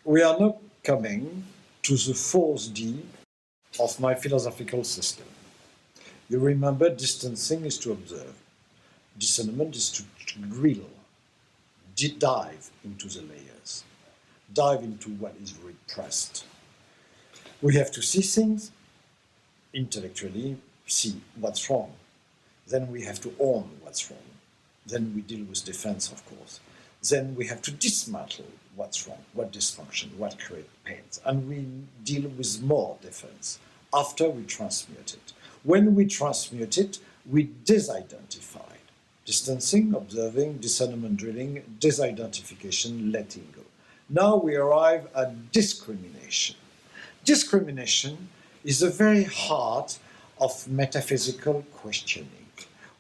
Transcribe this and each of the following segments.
We are now coming to the fourth D of my philosophical system. You remember, distancing is to observe. Discernment is to grill, dive into the layers, dive into what is repressed. We have to see things intellectually, see what's wrong. Then we have to own what's wrong. Then we deal with defense, of course. Then we have to dismantle what's wrong, what dysfunction, what creates pains. And we deal with more defense after we transmute it. When we transmute it, we disidentify. Distancing, observing, discernment drilling, disidentification, letting go. Now we arrive at discrimination. Discrimination is the very heart of metaphysical questioning.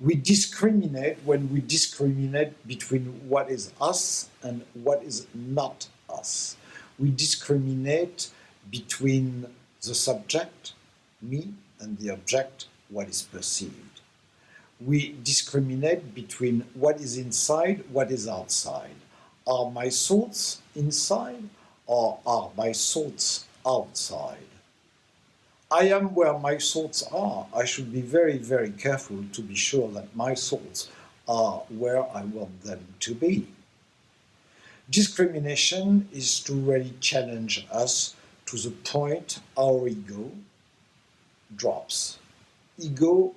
We discriminate when we discriminate between what is us and what is not us. We discriminate between the subject, me, and the object, what is perceived. We discriminate between what is inside, what is outside. Are my thoughts inside or are my thoughts outside? I am where my thoughts are. I should be very, very careful to be sure that my thoughts are where I want them to be. Discrimination is to really challenge us to the point our ego drops. Ego,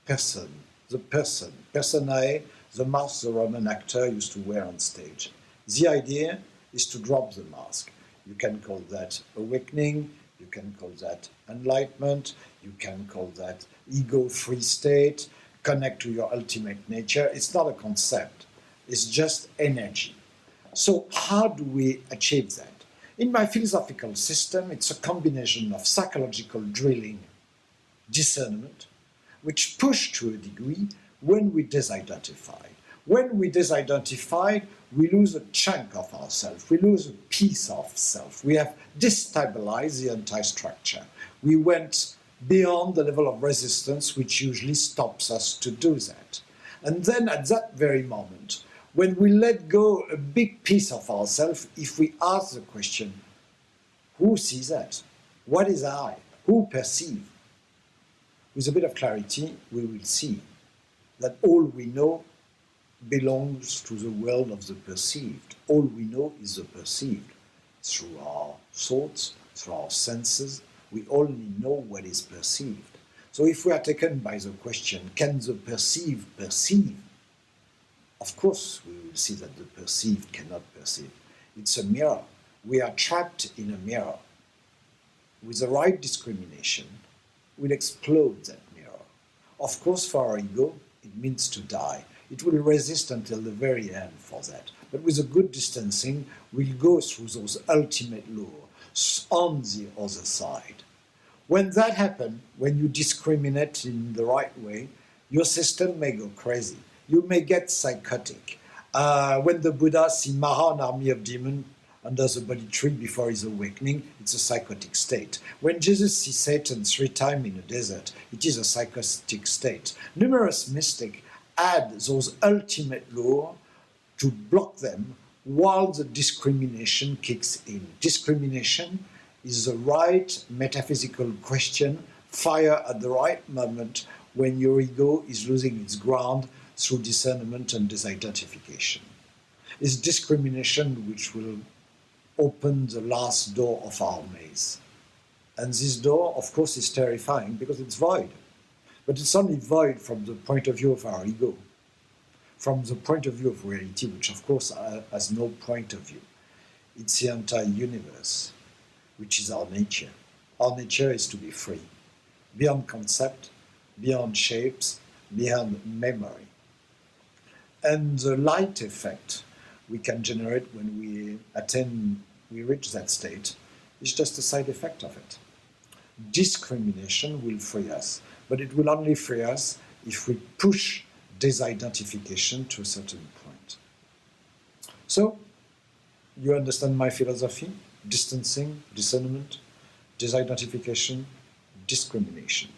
person, the person, personae, the mask the Roman actor used to wear on stage. The idea is to drop the mask. You can call that awakening, you can call that enlightenment, you can call that ego-free state, connect to your ultimate nature. It's not a concept, it's just energy. So how do we achieve that? In my philosophical system, it's a combination of psychological drilling, discernment, which push to a degree when we disidentify. When we disidentify, we lose a chunk of ourselves, we lose a piece of self. We have destabilized the entire structure. We went beyond the level of resistance which usually stops us to do that. And then at that very moment, when we let go a big piece of ourselves, if we ask the question, who sees that? What is I? Who perceives? With a bit of clarity, we will see that all we know belongs to the world of the perceived. All we know is the perceived. Through our thoughts, through our senses, we only know what is perceived. So if we are taken by the question, can the perceived perceive? Of course, we will see that the perceived cannot perceive. It's a mirror. We are trapped in a mirror. With the right discrimination, we'll explode that mirror. Of course, for our ego, it means to die. It will resist until the very end for that. But with a good distancing, we'll go through those ultimate laws on the other side. When that happens, when you discriminate in the right way, your system may go crazy. You may get psychotic. When the Buddha sees Mara, an army of demons, under the Bodhi tree before his awakening, it's a psychotic state. When Jesus sees Satan 3 times in a desert, it is a psychotic state. Numerous mystics add those ultimate laws to block them while the discrimination kicks in. Discrimination is the right metaphysical question, fire at the right moment when your ego is losing its ground through discernment and disidentification. It's discrimination which will open the last door of our maze. And this door, of course, is terrifying because it's void. But it's only void from the point of view of our ego, from the point of view of reality, which of course has no point of view. It's the entire universe, which is our nature. Our nature is to be free, beyond concept, beyond shapes, beyond memory. And the light effect we can generate when we reach that state is just a side effect of it. Discrimination will free us, but it will only free us if we push disidentification to a certain point. So, you understand my philosophy? Distancing, discernment, disidentification, discrimination.